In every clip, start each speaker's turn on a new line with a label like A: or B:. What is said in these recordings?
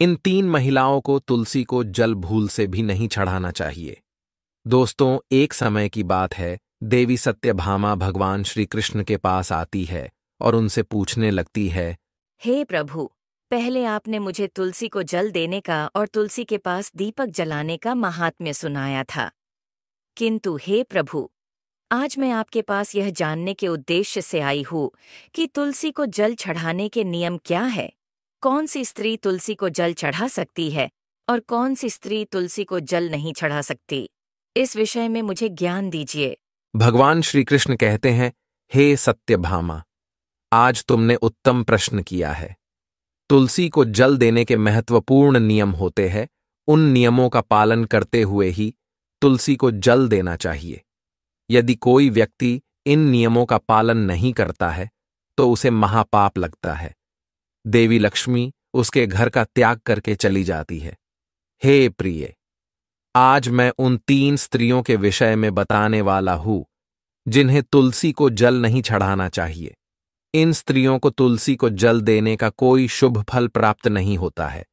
A: इन 3 महिलाओं को तुलसी को जल भूल से भी नहीं चढ़ाना चाहिए। दोस्तों, एक समय की बात है, देवी सत्यभामा भगवान श्री कृष्ण के पास आती है और उनसे पूछने लगती है,
B: हे प्रभु, पहले आपने मुझे तुलसी को जल देने का और तुलसी के पास दीपक जलाने का महात्म्य सुनाया था, किंतु हे प्रभु, आज मैं आपके पास यह जानने के उद्देश्य से आई हूँ कि तुलसी को जल चढ़ाने के नियम क्या है, कौन सी स्त्री तुलसी को जल चढ़ा सकती है और कौन सी स्त्री तुलसी को जल नहीं चढ़ा सकती। इस विषय में मुझे ज्ञान दीजिए।
A: भगवान श्री कृष्ण कहते हैं, हे सत्यभामा, आज तुमने उत्तम प्रश्न किया है। तुलसी को जल देने के महत्वपूर्ण नियम होते हैं। उन नियमों का पालन करते हुए ही तुलसी को जल देना चाहिए। यदि कोई व्यक्ति इन नियमों का पालन नहीं करता है तो उसे महापाप लगता है। देवी लक्ष्मी उसके घर का त्याग करके चली जाती है। हे प्रिय, आज मैं उन 3 स्त्रियों के विषय में बताने वाला हूं जिन्हें तुलसी को जल नहीं चढ़ाना चाहिए। इन स्त्रियों को तुलसी को जल देने का कोई शुभ फल प्राप्त नहीं होता है।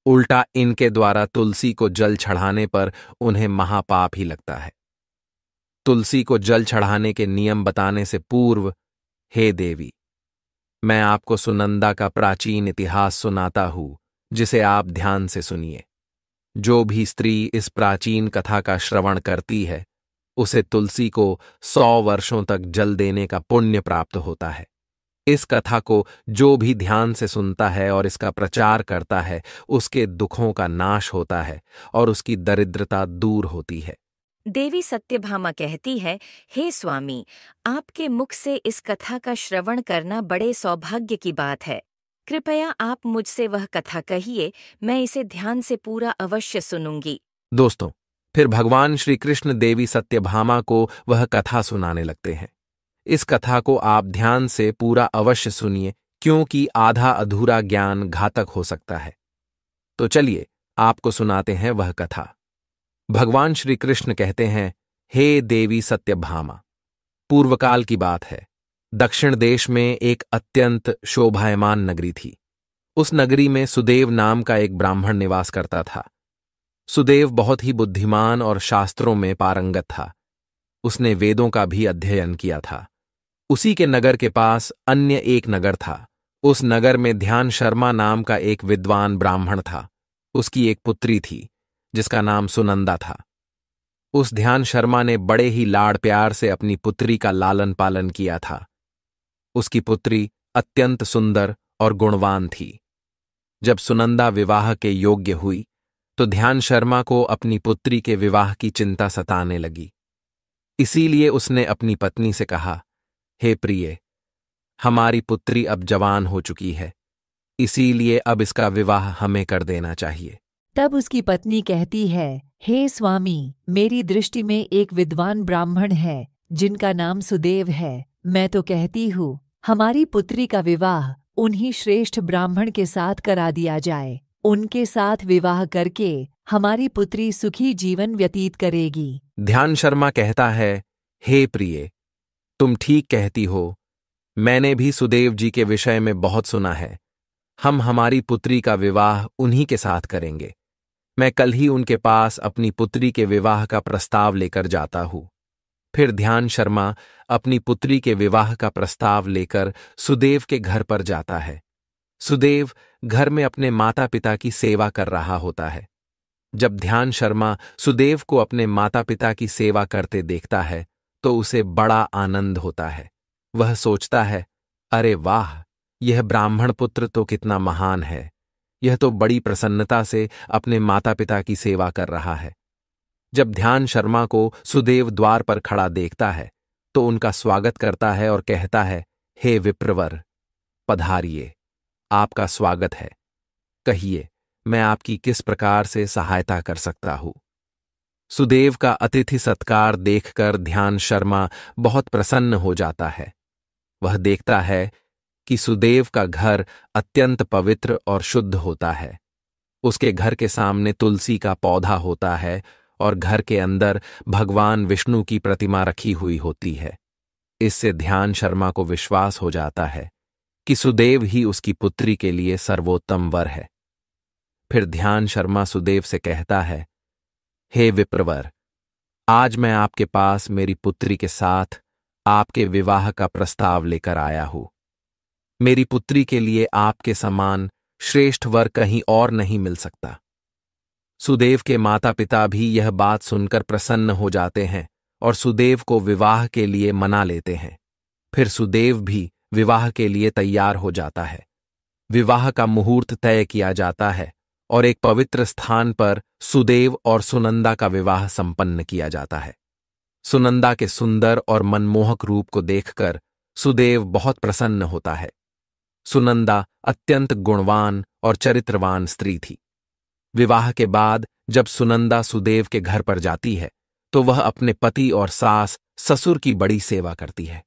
A: उल्टा इनके द्वारा तुलसी को जल चढ़ाने पर उन्हें महापाप ही लगता है। तुलसी को जल चढ़ाने के नियम बताने से पूर्व, हे देवी, मैं आपको सुनंदा का प्राचीन इतिहास सुनाता हूं, जिसे आप ध्यान से सुनिए। जो भी स्त्री इस प्राचीन कथा का श्रवण करती है, उसे तुलसी को 100 वर्षों तक जल देने का पुण्य प्राप्त होता है। इस कथा को जो भी ध्यान से सुनता है और इसका प्रचार करता है, उसके दुखों का नाश होता है और उसकी दरिद्रता दूर होती है।
B: देवी सत्यभामा कहती है, हे स्वामी, आपके मुख से इस कथा का श्रवण करना बड़े सौभाग्य की बात है। कृपया आप मुझसे वह कथा कहिए, मैं इसे ध्यान से पूरा अवश्य सुनूंगी।
A: दोस्तों, फिर भगवान श्री कृष्ण देवी सत्यभामा को वह कथा सुनाने लगते हैं। इस कथा को आप ध्यान से पूरा अवश्य सुनिए, क्योंकि आधा अधूरा ज्ञान घातक हो सकता है। तो चलिए आपको सुनाते हैं वह कथा। भगवान श्री कृष्ण कहते हैं, हे देवी सत्यभामा, पूर्वकाल की बात है। दक्षिण देश में एक अत्यंत शोभायमान नगरी थी। उस नगरी में सुदेव नाम का एक ब्राह्मण निवास करता था। सुदेव बहुत ही बुद्धिमान और शास्त्रों में पारंगत था। उसने वेदों का भी अध्ययन किया था। उसी के नगर के पास अन्य एक नगर था। उस नगर में ध्यान शर्मा नाम का एक विद्वान ब्राह्मण था। उसकी एक पुत्री थी जिसका नाम सुनंदा था। उस ध्यान शर्मा ने बड़े ही लाड़ प्यार से अपनी पुत्री का लालन पालन किया था। उसकी पुत्री अत्यंत सुंदर और गुणवान थी। जब सुनंदा विवाह के योग्य हुई तो ध्यान शर्मा को अपनी पुत्री के विवाह की चिंता सताने लगी। इसीलिए उसने अपनी पत्नी से कहा, हे प्रिय, हमारी पुत्री अब जवान हो चुकी है, इसीलिए अब इसका विवाह हमें कर देना चाहिए।
C: तब उसकी पत्नी कहती है, हे स्वामी, मेरी दृष्टि में एक विद्वान ब्राह्मण है जिनका नाम सुदेव है। मैं तो कहती हूँ हमारी पुत्री का विवाह उन्हीं श्रेष्ठ ब्राह्मण के साथ करा दिया जाए। उनके साथ विवाह करके हमारी पुत्री सुखी जीवन व्यतीत करेगी।
A: ध्यान शर्मा कहता है, हे प्रिय, तुम ठीक कहती हो। मैंने भी सुदेव जी के विषय में बहुत सुना है। हम हमारी पुत्री का विवाह उन्हीं के साथ करेंगे। मैं कल ही उनके पास अपनी पुत्री के विवाह का प्रस्ताव लेकर जाता हूं। फिर ध्यान शर्मा अपनी पुत्री के विवाह का प्रस्ताव लेकर सुदेव के घर पर जाता है। सुदेव घर में अपने माता पिता की सेवा कर रहा होता है। जब ध्यान शर्मा सुदेव को अपने माता पिता की सेवा करते देखता है तो उसे बड़ा आनंद होता है। वह सोचता है, अरे वाह, यह ब्राह्मण पुत्र तो कितना महान है। यह तो बड़ी प्रसन्नता से अपने माता पिता की सेवा कर रहा है। जब ध्यान शर्मा को सुदेव द्वार पर खड़ा देखता है तो उनका स्वागत करता है और कहता है, हे विप्रवर, पधारिए, आपका स्वागत है। कहिए, मैं आपकी किस प्रकार से सहायता कर सकता हूं। सुदेव का अतिथि सत्कार देखकर ध्यान शर्मा बहुत प्रसन्न हो जाता है। वह देखता है कि सुदेव का घर अत्यंत पवित्र और शुद्ध होता है। उसके घर के सामने तुलसी का पौधा होता है और घर के अंदर भगवान विष्णु की प्रतिमा रखी हुई होती है। इससे ध्यान शर्मा को विश्वास हो जाता है कि सुदेव ही उसकी पुत्री के लिए सर्वोत्तम वर है। फिर ध्यान शर्मा सुदेव से कहता है, हे विप्रवर, आज मैं आपके पास मेरी पुत्री के साथ आपके विवाह का प्रस्ताव लेकर आया हूं। मेरी पुत्री के लिए आपके समान श्रेष्ठ वर कहीं और नहीं मिल सकता। सुदेव के माता पिता भी यह बात सुनकर प्रसन्न हो जाते हैं और सुदेव को विवाह के लिए मना लेते हैं। फिर सुदेव भी विवाह के लिए तैयार हो जाता है। विवाह का मुहूर्त तय किया जाता है और एक पवित्र स्थान पर सुदेव और सुनंदा का विवाह संपन्न किया जाता है। सुनंदा के सुंदर और मनमोहक रूप को देखकर सुदेव बहुत प्रसन्न होता है। सुनंदा अत्यंत गुणवान और चरित्रवान स्त्री थी। विवाह के बाद जब सुनंदा सुदेव के घर पर जाती है तो वह अपने पति और सास ससुर की बड़ी सेवा करती है।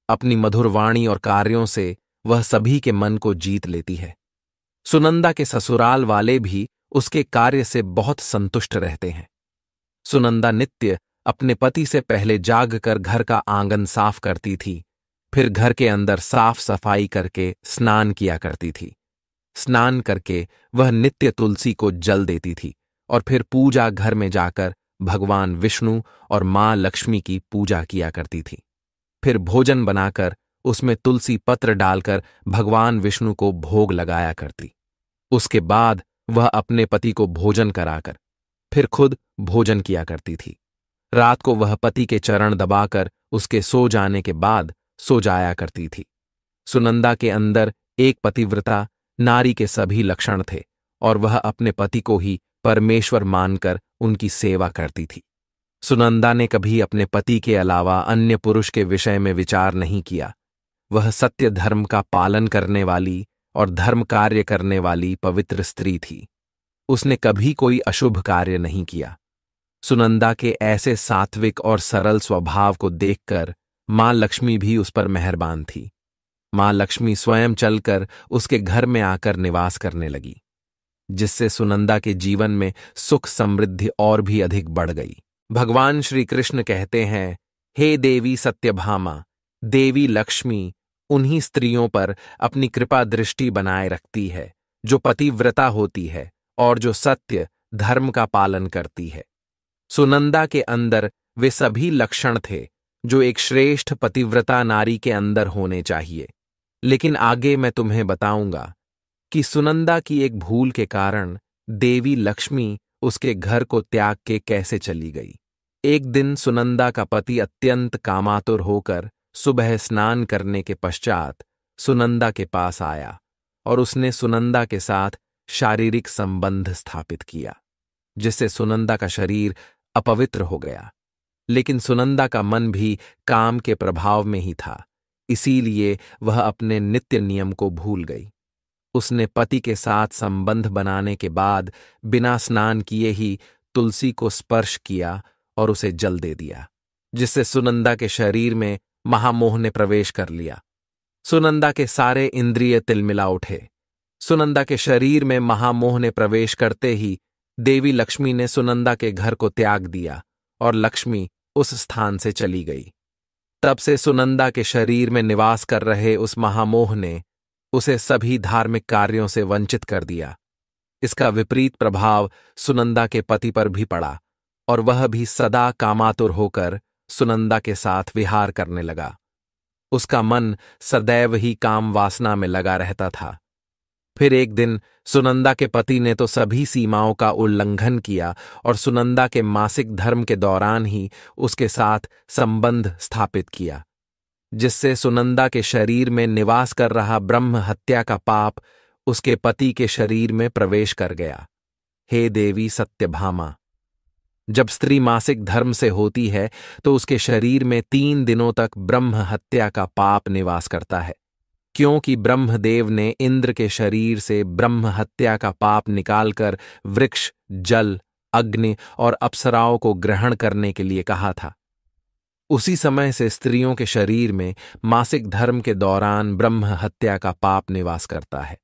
A: अपनी मधुर वाणी और कार्यों से वह सभी के मन को जीत लेती है। सुनंदा के ससुराल वाले भी उसके कार्य से बहुत संतुष्ट रहते हैं। सुनंदा नित्य अपने पति से पहले जागकर घर का आंगन साफ करती थी, फिर घर के अंदर साफ सफाई करके स्नान किया करती थी। स्नान करके वह नित्य तुलसी को जल देती थी और फिर पूजा घर में जाकर भगवान विष्णु और मां लक्ष्मी की पूजा किया करती थी। फिर भोजन बनाकर उसमें तुलसी पत्र डालकर भगवान विष्णु को भोग लगाया करती। उसके बाद वह अपने पति को भोजन कराकर फिर खुद भोजन किया करती थी। रात को वह पति के चरण दबाकर उसके सो जाने के बाद सो जाया करती थी। सुनंदा के अंदर एक पतिव्रता नारी के सभी लक्षण थे और वह अपने पति को ही परमेश्वर मानकर उनकी सेवा करती थी। सुनंदा ने कभी अपने पति के अलावा अन्य पुरुष के विषय में विचार नहीं किया। वह सत्य धर्म का पालन करने वाली और धर्म कार्य करने वाली पवित्र स्त्री थी। उसने कभी कोई अशुभ कार्य नहीं किया। सुनंदा के ऐसे सात्विक और सरल स्वभाव को देखकर मां लक्ष्मी भी उस पर मेहरबान थी। मां लक्ष्मी स्वयं चलकर उसके घर में आकर निवास करने लगी, जिससे सुनंदा के जीवन में सुख समृद्धि और भी अधिक बढ़ गई। भगवान श्री कृष्ण कहते हैं, हे देवी सत्यभामा, देवी लक्ष्मी उन्हीं स्त्रियों पर अपनी कृपा दृष्टि बनाए रखती है जो पतिव्रता होती है और जो सत्य धर्म का पालन करती है। सुनंदा के अंदर वे सभी लक्षण थे जो एक श्रेष्ठ पतिव्रता नारी के अंदर होने चाहिए। लेकिन आगे मैं तुम्हें बताऊंगा कि सुनंदा की एक भूल के कारण देवी लक्ष्मी उसके घर को त्याग के कैसे चली गई। एक दिन सुनंदा का पति अत्यंत कामातुर होकर सुबह स्नान करने के पश्चात सुनंदा के पास आया और उसने सुनंदा के साथ शारीरिक संबंध स्थापित किया, जिससे सुनंदा का शरीर अपवित्र हो गया। लेकिन सुनंदा का मन भी काम के प्रभाव में ही था, इसीलिए वह अपने नित्य नियम को भूल गई। उसने पति के साथ संबंध बनाने के बाद बिना स्नान किए ही तुलसी को स्पर्श किया और उसे जल दे दिया, जिससे सुनंदा के शरीर में महामोह ने प्रवेश कर लिया। सुनंदा के सारे इंद्रिय तिलमिला उठे। सुनंदा के शरीर में महामोह ने प्रवेश करते ही देवी लक्ष्मी ने सुनंदा के घर को त्याग दिया और लक्ष्मी उस स्थान से चली गई। तब से सुनंदा के शरीर में निवास कर रहे उस महामोह ने उसे सभी धार्मिक कार्यों से वंचित कर दिया। इसका विपरीत प्रभाव सुनंदा के पति पर भी पड़ा और वह भी सदा कामातुर होकर सुनंदा के साथ विहार करने लगा। उसका मन सदैव ही काम वासना में लगा रहता था। फिर एक दिन सुनंदा के पति ने तो सभी सीमाओं का उल्लंघन किया और सुनंदा के मासिक धर्म के दौरान ही उसके साथ संबंध स्थापित किया, जिससे सुनंदा के शरीर में निवास कर रहा ब्रह्म हत्या का पाप उसके पति के शरीर में प्रवेश कर गया। हे देवी सत्यभामा, जब स्त्री मासिक धर्म से होती है तो उसके शरीर में 3 दिनों तक ब्रह्म हत्या का पाप निवास करता है, क्योंकि ब्रह्मदेव ने इंद्र के शरीर से ब्रह्म हत्या का पाप निकालकर वृक्ष, जल, अग्नि और अप्सराओं को ग्रहण करने के लिए कहा था। उसी समय से स्त्रियों के शरीर में मासिक धर्म के दौरान ब्रह्म हत्या का पाप निवास करता है,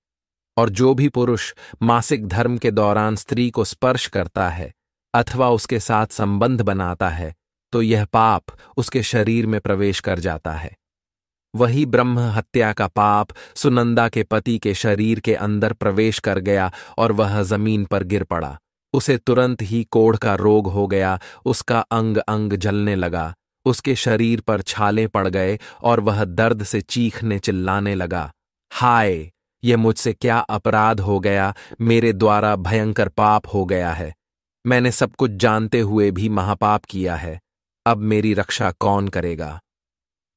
A: और जो भी पुरुष मासिक धर्म के दौरान स्त्री को स्पर्श करता है अथवा उसके साथ संबंध बनाता है तो यह पाप उसके शरीर में प्रवेश कर जाता है। वही ब्रह्म हत्या का पाप सुनंदा के पति के शरीर के अंदर प्रवेश कर गया और वह जमीन पर गिर पड़ा। उसे तुरंत ही कोढ़ का रोग हो गया, उसका अंग अंग जलने लगा, उसके शरीर पर छाले पड़ गए और वह दर्द से चीखने चिल्लाने लगा, हाय, यह मुझसे क्या अपराध हो गया, मेरे द्वारा भयंकर पाप हो गया है। मैंने सब कुछ जानते हुए भी महापाप किया है, अब मेरी रक्षा कौन करेगा।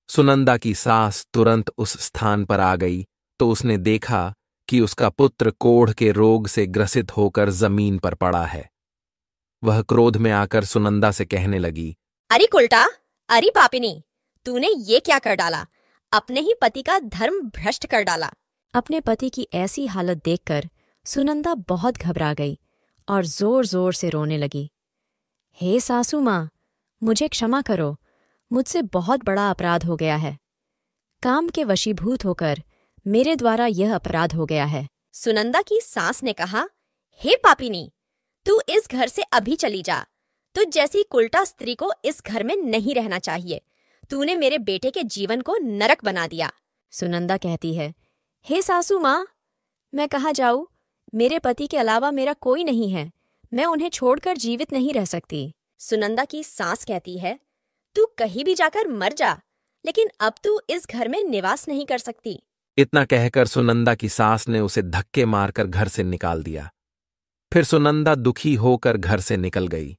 A: सुनंदा की सास तुरंत उस स्थान पर आ गई तो उसने देखा कि उसका पुत्र कोढ़ के रोग से ग्रसित होकर जमीन पर पड़ा है। वह क्रोध में आकर सुनंदा से कहने लगी,
D: अरे कुलटा, अरे पापिनी, तूने ये क्या कर डाला, अपने ही पति का धर्म भ्रष्ट कर डाला।
B: अपने पति की ऐसी हालत देखकर सुनंदा बहुत घबरा गई और जोर जोर से रोने लगी। हे सासू माँ, मुझे क्षमा करो, मुझसे बहुत बड़ा अपराध हो गया है। काम के वशीभूत होकर मेरे द्वारा यह अपराध हो गया है।
D: सुनंदा की सास ने कहा, हे पापिनी, तू इस घर से अभी चली जा। तुझ जैसी कुलटा स्त्री को इस घर में नहीं रहना चाहिए। तूने मेरे बेटे के जीवन को नरक बना दिया।
B: सुनंदा कहती है, हे सासू माँ, मैं कहाँ जाऊँ? मेरे पति के अलावा मेरा कोई नहीं है, मैं उन्हें छोड़कर जीवित नहीं रह सकती।
D: सुनंदा की सास कहती है, तू कहीं भी जाकर मर जा, लेकिन अब तू इस घर में निवास नहीं कर सकती।
A: इतना कहकर सुनंदा की सास ने उसे धक्के मारकर घर से निकाल दिया। फिर सुनंदा दुखी होकर घर से निकल गई।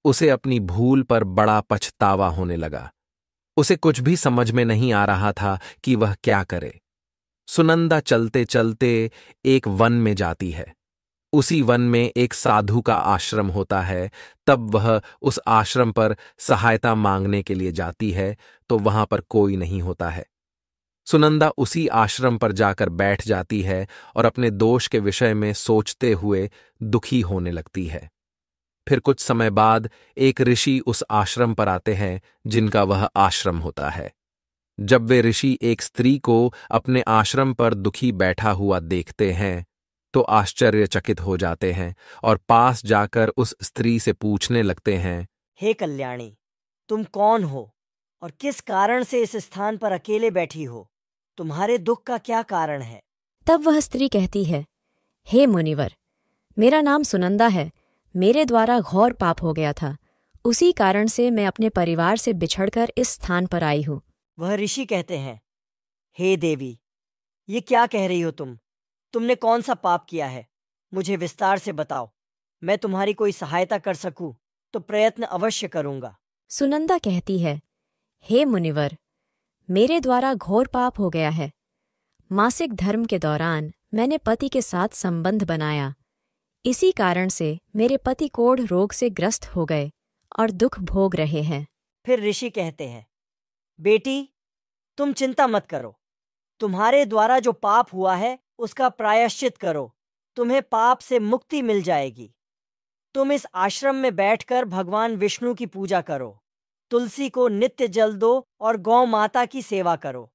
A: उसे अपनी भूल पर बड़ा पछतावा होने लगा। उसे कुछ भी समझ में नहीं आ रहा था कि वह क्या करे। सुनंदा चलते चलते एक वन में जाती है। उसी वन में एक साधु का आश्रम होता है। तब वह उस आश्रम पर सहायता मांगने के लिए जाती है तो वहां पर कोई नहीं होता है। सुनंदा उसी आश्रम पर जाकर बैठ जाती है और अपने दोष के विषय में सोचते हुए दुखी होने लगती है। फिर कुछ समय बाद एक ऋषि उस आश्रम पर आते हैं जिनका वह आश्रम होता है। जब वे ऋषि एक स्त्री को अपने आश्रम पर दुखी बैठा हुआ देखते हैं तो आश्चर्यचकित हो जाते हैं और पास जाकर उस स्त्री से पूछने लगते हैं,
E: हे कल्याणी, तुम कौन हो और किस कारण से इस स्थान पर अकेले बैठी हो? तुम्हारे दुख का क्या कारण है?
B: तब वह स्त्री कहती है, हे मुनिवर, मेरा नाम सुनंदा है। मेरे द्वारा घोर पाप हो गया था, उसी कारण से मैं अपने परिवार से बिछड़कर इस स्थान पर आई हूँ।
E: वह ऋषि कहते हैं, हे देवी, ये क्या कह रही हो तुम? तुमने कौन सा पाप किया है? मुझे विस्तार से बताओ। मैं तुम्हारी कोई सहायता कर सकूं तो प्रयत्न अवश्य करूंगा।
B: सुनंदा कहती है, हे मुनिवर, मेरे द्वारा घोर पाप हो गया है। मासिक धर्म के दौरान मैंने पति के साथ संबंध बनाया। इसी कारण से मेरे पति कोढ़ रोग से ग्रस्त हो गए और दुख भोग रहे हैं।
E: फिर ऋषि कहते हैं, बेटी, तुम चिंता मत करो। तुम्हारे द्वारा जो पाप हुआ है उसका प्रायश्चित करो, तुम्हें पाप से मुक्ति मिल जाएगी। तुम इस आश्रम में बैठकर भगवान विष्णु की पूजा करो, तुलसी को नित्य जल दो और गौ माता की सेवा करो।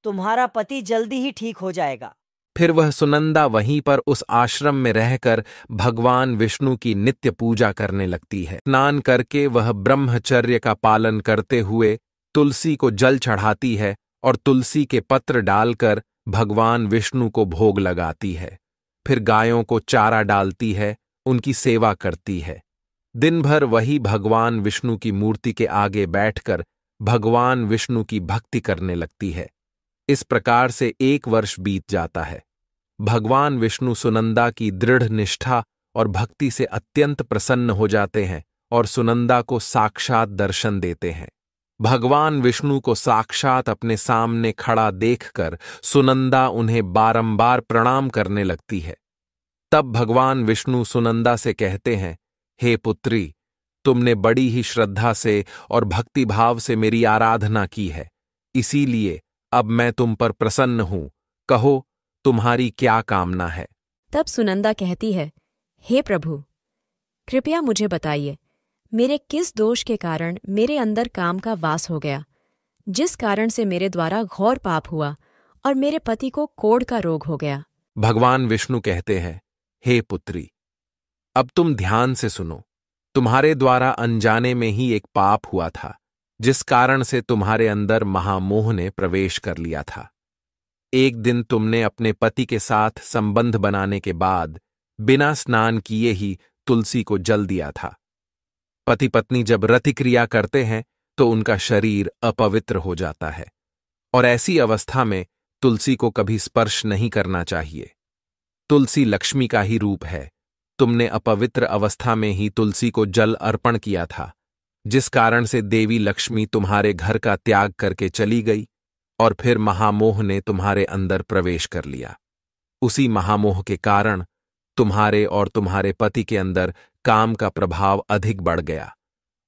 E: तुम्हारा पति जल्दी ही ठीक हो जाएगा।
A: फिर वह सुनंदा वहीं पर उस आश्रम में रहकर भगवान विष्णु की नित्य पूजा करने लगती है। स्नान करके वह ब्रह्मचर्य का पालन करते हुए तुलसी को जल चढ़ाती है और तुलसी के पत्र डालकर भगवान विष्णु को भोग लगाती है। फिर गायों को चारा डालती है, उनकी सेवा करती है। दिन भर वही भगवान विष्णु की मूर्ति के आगे बैठकर भगवान विष्णु की भक्ति करने लगती है। इस प्रकार से 1 वर्ष बीत जाता है। भगवान विष्णु सुनंदा की दृढ़ निष्ठा और भक्ति से अत्यंत प्रसन्न हो जाते हैं और सुनंदा को साक्षात दर्शन देते हैं। भगवान विष्णु को साक्षात अपने सामने खड़ा देखकर सुनंदा उन्हें बारंबार प्रणाम करने लगती है। तब भगवान विष्णु सुनंदा से कहते हैं, हे पुत्री, तुमने बड़ी ही श्रद्धा से और भक्तिभाव से मेरी आराधना की है, इसीलिए अब मैं तुम पर प्रसन्न हूं। कहो, तुम्हारी क्या कामना है?
B: तब सुनंदा कहती है, हे प्रभु, कृपया मुझे बताइए, मेरे किस दोष के कारण मेरे अंदर काम का वास हो गया, जिस कारण से मेरे द्वारा घोर पाप हुआ और मेरे पति को कोढ़ का रोग हो गया।
A: भगवान विष्णु कहते हैं, हे पुत्री, अब तुम ध्यान से सुनो। तुम्हारे द्वारा अनजाने में ही एक पाप हुआ था, जिस कारण से तुम्हारे अंदर महामोह ने प्रवेश कर लिया था। एक दिन तुमने अपने पति के साथ संबंध बनाने के बाद बिना स्नान किए ही तुलसी को जल दिया था। पति पत्नी जब रतिक्रिया करते हैं तो उनका शरीर अपवित्र हो जाता है और ऐसी अवस्था में तुलसी को कभी स्पर्श नहीं करना चाहिए। तुलसी लक्ष्मी का ही रूप है। तुमने अपवित्र अवस्था में ही तुलसी को जल अर्पण किया था, जिस कारण से देवी लक्ष्मी तुम्हारे घर का त्याग करके चली गई और फिर महामोह ने तुम्हारे अंदर प्रवेश कर लिया। उसी महामोह के कारण तुम्हारे और तुम्हारे पति के अंदर काम का प्रभाव अधिक बढ़ गया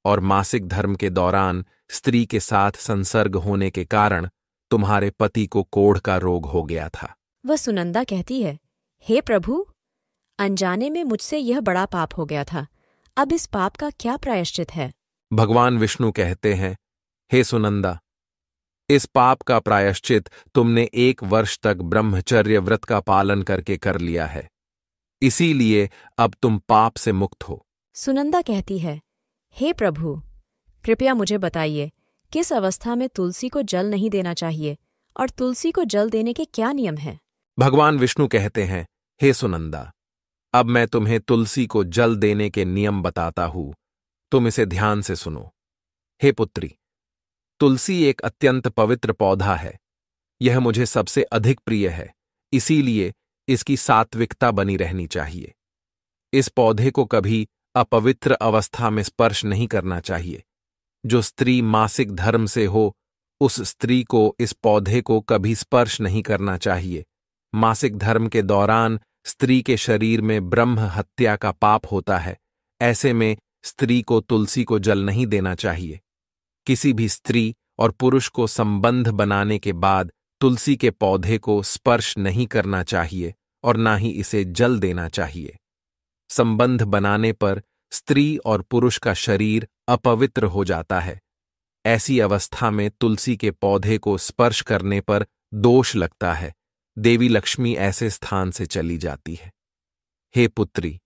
A: और मासिक धर्म के दौरान स्त्री के साथ संसर्ग होने के कारण तुम्हारे पति को कोढ़ का रोग हो गया था।
D: वह सुनंदा कहती है, हे प्रभु, अनजाने में मुझसे यह बड़ा पाप हो गया था। अब इस पाप का क्या प्रायश्चित है?
A: भगवान विष्णु कहते हैं, हे सुनंदा, इस पाप का प्रायश्चित तुमने 1 वर्ष तक ब्रह्मचर्य व्रत का पालन करके कर लिया है, इसीलिए अब तुम पाप से मुक्त हो।
D: सुनंदा कहती है, हे प्रभु, कृपया मुझे बताइए किस अवस्था में तुलसी को जल नहीं देना चाहिए और तुलसी को जल देने के क्या नियम हैं?
A: भगवान विष्णु कहते हैं, हे सुनंदा, अब मैं तुम्हें तुलसी को जल देने के नियम बताता हूं, तुम इसे ध्यान से सुनो। हे पुत्री, तुलसी एक अत्यंत पवित्र पौधा है। यह मुझे सबसे अधिक प्रिय है, इसीलिए इसकी सात्विकता बनी रहनी चाहिए। इस पौधे को कभी अपवित्र अवस्था में स्पर्श नहीं करना चाहिए। जो स्त्री मासिक धर्म से हो, उस स्त्री को इस पौधे को कभी स्पर्श नहीं करना चाहिए। मासिक धर्म के दौरान स्त्री के शरीर में ब्रह्म हत्या का पाप होता है। ऐसे में स्त्री को तुलसी को जल नहीं देना चाहिए। किसी भी स्त्री और पुरुष को संबंध बनाने के बाद तुलसी के पौधे को स्पर्श नहीं करना चाहिए और ना ही इसे जल देना चाहिए। संबंध बनाने पर स्त्री और पुरुष का शरीर अपवित्र हो जाता है। ऐसी अवस्था में तुलसी के पौधे को स्पर्श करने पर दोष लगता है। देवी लक्ष्मी ऐसे स्थान से चली जाती है। हे पुत्री,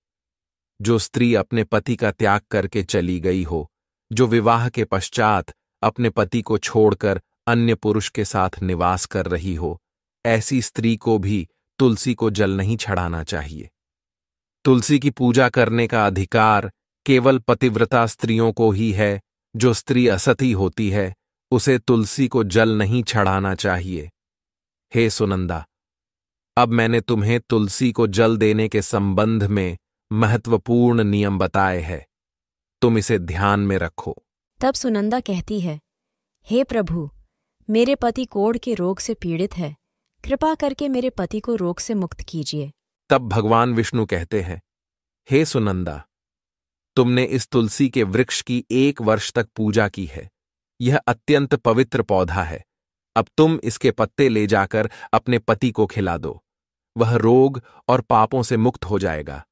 A: जो स्त्री अपने पति का त्याग करके चली गई हो, जो विवाह के पश्चात अपने पति को छोड़कर अन्य पुरुष के साथ निवास कर रही हो, ऐसी स्त्री को भी तुलसी को जल नहीं चढ़ाना चाहिए। तुलसी की पूजा करने का अधिकार केवल पतिव्रता स्त्रियों को ही है। जो स्त्री असती होती है, उसे तुलसी को जल नहीं चढ़ाना चाहिए। हे सुनंदा, अब मैंने तुम्हें तुलसी को जल देने के संबंध में महत्वपूर्ण नियम बताए हैं, तुम इसे ध्यान में रखो।
D: तब सुनंदा कहती है, हे प्रभु, मेरे पति कोढ़ के रोग से पीड़ित है, कृपा करके मेरे पति को रोग से मुक्त कीजिए।
A: तब भगवान विष्णु कहते हैं, हे सुनंदा, तुमने इस तुलसी के वृक्ष की 1 वर्ष तक पूजा की है। यह अत्यंत पवित्र पौधा है। अब तुम इसके पत्ते ले जाकर अपने पति को खिला दो, वह रोग और पापों से मुक्त हो जाएगा।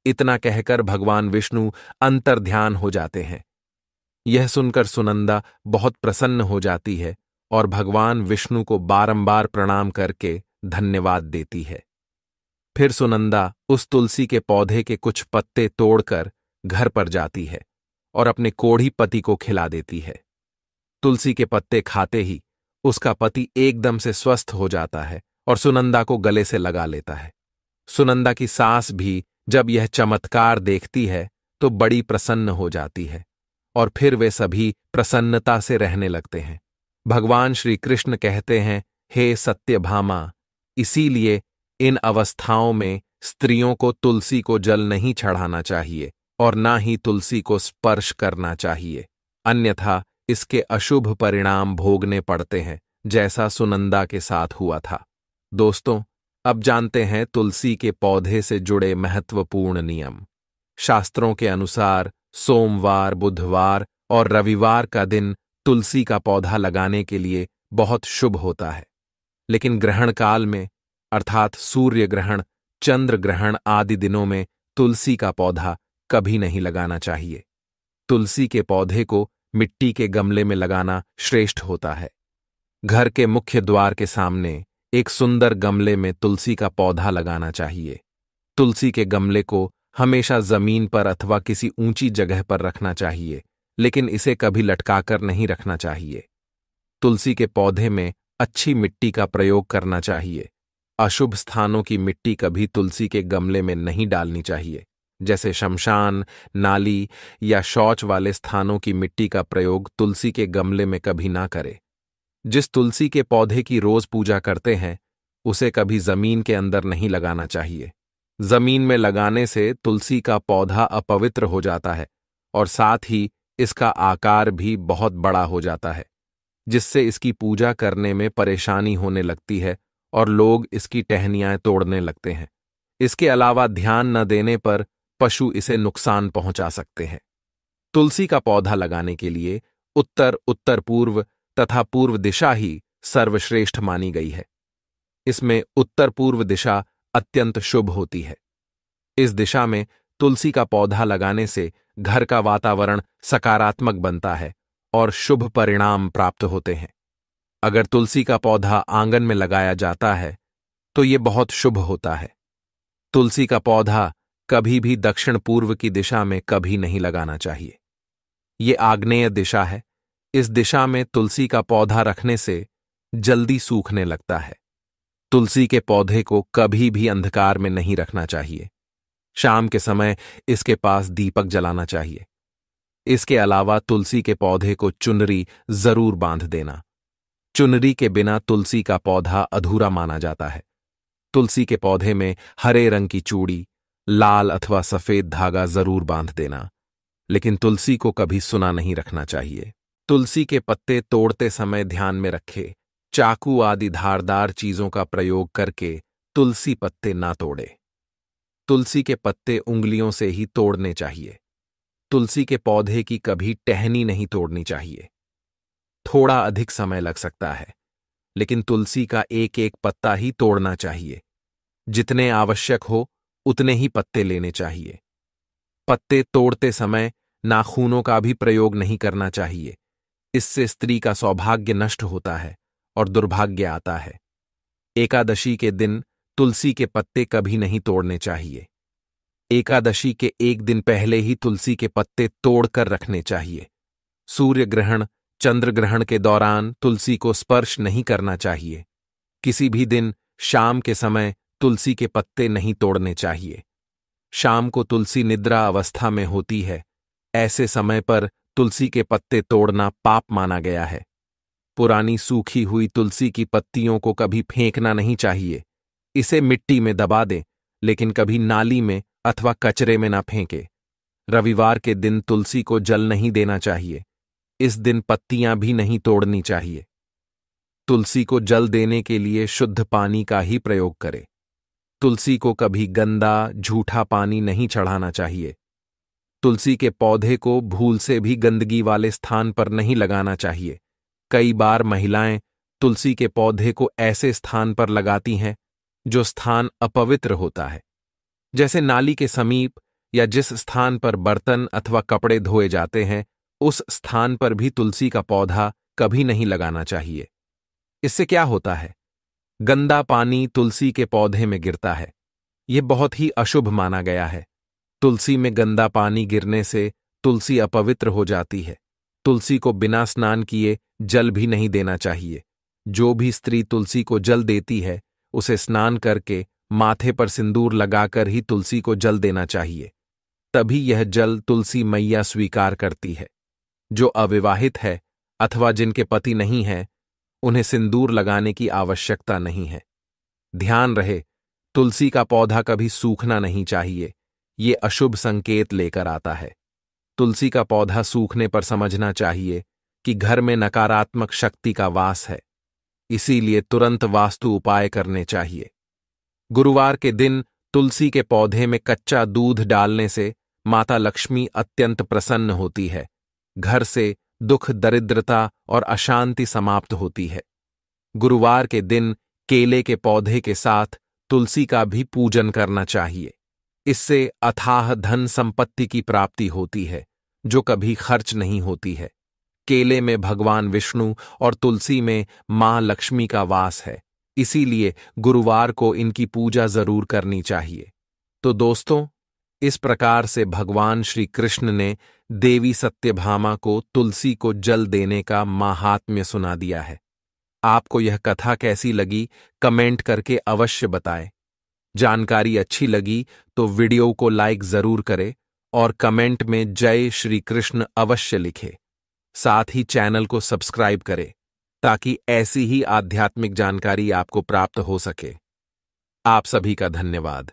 A: इतना कहकर भगवान विष्णु अंतर्ध्यान हो जाते हैं। यह सुनकर सुनंदा बहुत प्रसन्न हो जाती है और भगवान विष्णु को बारंबार प्रणाम करके धन्यवाद देती है। फिर सुनंदा उस तुलसी के पौधे के कुछ पत्ते तोड़कर घर पर जाती है और अपने कोढ़ी पति को खिला देती है। तुलसी के पत्ते खाते ही उसका पति एकदम से स्वस्थ हो जाता है और सुनंदा को गले से लगा लेता है। सुनंदा की सास भी जब यह चमत्कार देखती है तो बड़ी प्रसन्न हो जाती है और फिर वे सभी प्रसन्नता से रहने लगते हैं। भगवान श्री कृष्ण कहते हैं, हे सत्यभामा, इसीलिए इन अवस्थाओं में स्त्रियों को तुलसी को जल नहीं चढ़ाना चाहिए और ना ही तुलसी को स्पर्श करना चाहिए, अन्यथा इसके अशुभ परिणाम भोगने पड़ते हैं, जैसा सुनंदा के साथ हुआ था। दोस्तों, अब जानते हैं तुलसी के पौधे से जुड़े महत्वपूर्ण नियम। शास्त्रों के अनुसार सोमवार, बुधवार और रविवार का दिन तुलसी का पौधा लगाने के लिए बहुत शुभ होता है, लेकिन ग्रहण काल में अर्थात सूर्य ग्रहण, चंद्र ग्रहण आदि दिनों में तुलसी का पौधा कभी नहीं लगाना चाहिए। तुलसी के पौधे को मिट्टी के गमले में लगाना श्रेष्ठ होता है। घर के मुख्य द्वार के सामने एक सुंदर गमले में तुलसी का पौधा लगाना चाहिए। तुलसी के गमले को हमेशा जमीन पर अथवा किसी ऊंची जगह पर रखना चाहिए, लेकिन इसे कभी लटकाकर नहीं रखना चाहिए। तुलसी के पौधे में अच्छी मिट्टी का प्रयोग करना चाहिए। अशुभ स्थानों की मिट्टी कभी तुलसी के गमले में नहीं डालनी चाहिए, जैसे शमशान, नाली या शौच वाले स्थानों की मिट्टी का प्रयोग तुलसी के गमले में कभी ना करें। जिस तुलसी के पौधे की रोज पूजा करते हैं उसे कभी जमीन के अंदर नहीं लगाना चाहिए। जमीन में लगाने से तुलसी का पौधा अपवित्र हो जाता है और साथ ही इसका आकार भी बहुत बड़ा हो जाता है, जिससे इसकी पूजा करने में परेशानी होने लगती है और लोग इसकी टहनियां तोड़ने लगते हैं। इसके अलावा ध्यान न देने पर पशु इसे नुकसान पहुंचा सकते हैं। तुलसी का पौधा लगाने के लिए उत्तर, उत्तर पूर्व तथा पूर्व दिशा ही सर्वश्रेष्ठ मानी गई है। इसमें उत्तर पूर्व दिशा अत्यंत शुभ होती है। इस दिशा में तुलसी का पौधा लगाने से घर का वातावरण सकारात्मक बनता है और शुभ परिणाम प्राप्त होते हैं। अगर तुलसी का पौधा आंगन में लगाया जाता है तो यह बहुत शुभ होता है। तुलसी का पौधा कभी भी दक्षिण पूर्व की दिशा में कभी नहीं लगाना चाहिए। ये आग्नेय दिशा है। इस दिशा में तुलसी का पौधा रखने से जल्दी सूखने लगता है। तुलसी के पौधे को कभी भी अंधकार में नहीं रखना चाहिए। शाम के समय इसके पास दीपक जलाना चाहिए। इसके अलावा तुलसी के पौधे को चुनरी जरूर बांध देना। चुनरी के बिना तुलसी का पौधा अधूरा माना जाता है। तुलसी के पौधे में हरे रंग की चूड़ी, लाल अथवा सफेद धागा जरूर बांध देना, लेकिन तुलसी को कभी सुना नहीं रखना चाहिए। तुलसी के पत्ते तोड़ते समय ध्यान में रखे, चाकू आदि धारदार चीजों का प्रयोग करके तुलसी पत्ते ना तोड़े। तुलसी के पत्ते उंगलियों से ही तोड़ने चाहिए। तुलसी के पौधे की कभी टहनी नहीं तोड़नी चाहिए। थोड़ा अधिक समय लग सकता है, लेकिन तुलसी का एक एक पत्ता ही तोड़ना चाहिए। जितने आवश्यक हो उतने ही पत्ते लेने चाहिए। पत्ते तोड़ते समय नाखूनों का भी प्रयोग नहीं करना चाहिए। इससे स्त्री का सौभाग्य नष्ट होता है और दुर्भाग्य आता है। एकादशी के दिन तुलसी के पत्ते कभी नहीं तोड़ने चाहिए। एकादशी के एक दिन पहले ही तुलसी के पत्ते तोड़कर रखने चाहिए। सूर्य ग्रहण, चंद्र ग्रहण के दौरान तुलसी को स्पर्श नहीं करना चाहिए। किसी भी दिन शाम के समय तुलसी के पत्ते नहीं तोड़ने चाहिए। शाम को तुलसी निद्रा अवस्था में होती है। ऐसे समय पर तुलसी के पत्ते तोड़ना पाप माना गया है। पुरानी सूखी हुई तुलसी की पत्तियों को कभी फेंकना नहीं चाहिए। इसे मिट्टी में दबा दें, लेकिन कभी नाली में अथवा कचरे में ना फेंके। रविवार के दिन तुलसी को जल नहीं देना चाहिए। इस दिन पत्तियां भी नहीं तोड़नी चाहिए। तुलसी को जल देने के लिए शुद्ध पानी का ही प्रयोग करें। तुलसी को कभी गंदा, झूठा पानी नहीं चढ़ाना चाहिए। तुलसी के पौधे को भूल से भी गंदगी वाले स्थान पर नहीं लगाना चाहिए। कई बार महिलाएं तुलसी के पौधे को ऐसे स्थान पर लगाती हैं जो स्थान अपवित्र होता है, जैसे नाली के समीप या जिस स्थान पर बर्तन अथवा कपड़े धोए जाते हैं, उस स्थान पर भी तुलसी का पौधा कभी नहीं लगाना चाहिए। इससे क्या होता है? गंदा पानी तुलसी के पौधे में गिरता है। यह बहुत ही अशुभ माना गया है। तुलसी में गंदा पानी गिरने से तुलसी अपवित्र हो जाती है। तुलसी को बिना स्नान किए जल भी नहीं देना चाहिए। जो भी स्त्री तुलसी को जल देती है उसे स्नान करके माथे पर सिंदूर लगाकर ही तुलसी को जल देना चाहिए। तभी यह जल तुलसी मैया स्वीकार करती है। जो अविवाहित है अथवा जिनके पति नहीं है, उन्हें सिंदूर लगाने की आवश्यकता नहीं है। ध्यान रहे, तुलसी का पौधा कभी सूखना नहीं चाहिए। ये अशुभ संकेत लेकर आता है। तुलसी का पौधा सूखने पर समझना चाहिए कि घर में नकारात्मक शक्ति का वास है। इसीलिए तुरंत वास्तु उपाय करने चाहिए। गुरुवार के दिन तुलसी के पौधे में कच्चा दूध डालने से माता लक्ष्मी अत्यंत प्रसन्न होती है। घर से दुख, दरिद्रता और अशांति समाप्त होती है। गुरुवार के दिन केले के पौधे के साथ तुलसी का भी पूजन करना चाहिए। इससे अथाह धन संपत्ति की प्राप्ति होती है, जो कभी खर्च नहीं होती है। केले में भगवान विष्णु और तुलसी में मां लक्ष्मी का वास है। इसीलिए गुरुवार को इनकी पूजा जरूर करनी चाहिए। तो दोस्तों, इस प्रकार से भगवान श्री कृष्ण ने देवी सत्यभामा को तुलसी को जल देने का माहात्म्य सुना दिया है। आपको यह कथा कैसी लगी कमेंट करके अवश्य बताएं। जानकारी अच्छी लगी तो वीडियो को लाइक जरूर करें और कमेंट में जय श्री कृष्ण अवश्य लिखें। साथ ही चैनल को सब्सक्राइब करें ताकि ऐसी ही आध्यात्मिक जानकारी आपको प्राप्त हो सके। आप सभी का धन्यवाद।